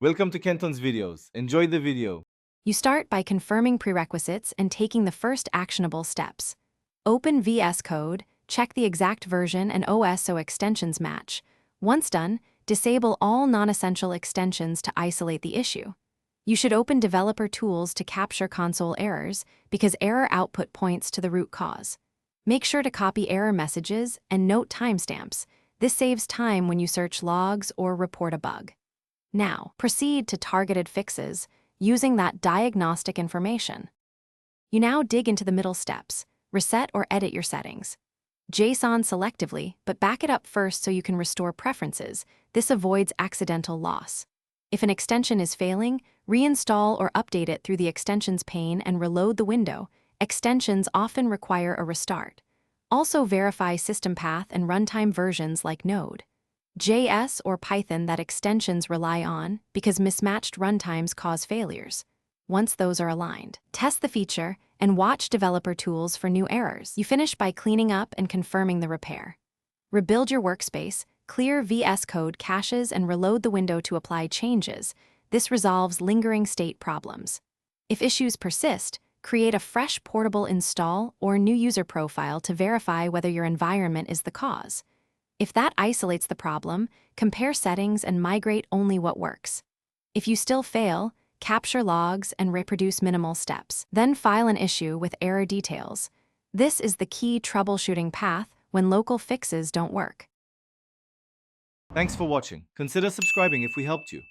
Welcome to Kenton's videos. Enjoy the video. You start by confirming prerequisites and taking the first actionable steps. Open VS Code, check the exact version and OS so extensions match. Once done, disable all non-essential extensions to isolate the issue. You should open developer tools to capture console errors because error output points to the root cause. Make sure to copy error messages and note timestamps. This saves time when you search logs or report a bug. Now, proceed to targeted fixes using that diagnostic information. You now dig into the middle steps, reset or edit your settings. JSON selectively, but back it up first so you can restore preferences. This avoids accidental loss. If an extension is failing, reinstall or update it through the extensions pane and reload the window. Extensions often require a restart. Also verify system path and runtime versions like Node, JS or Python that extensions rely on because mismatched runtimes cause failures. Once those are aligned, test the feature and watch developer tools for new errors. You finish by cleaning up and confirming the repair. Rebuild your workspace, clear VS Code caches and reload the window to apply changes. This resolves lingering state problems. If issues persist, create a fresh portable install or new user profile to verify whether your environment is the cause. If that isolates the problem, compare settings and migrate only what works. If you still fail, capture logs and reproduce minimal steps. Then file an issue with error details. This is the key troubleshooting path when local fixes don't work. Thanks for watching. Consider subscribing if we helped you.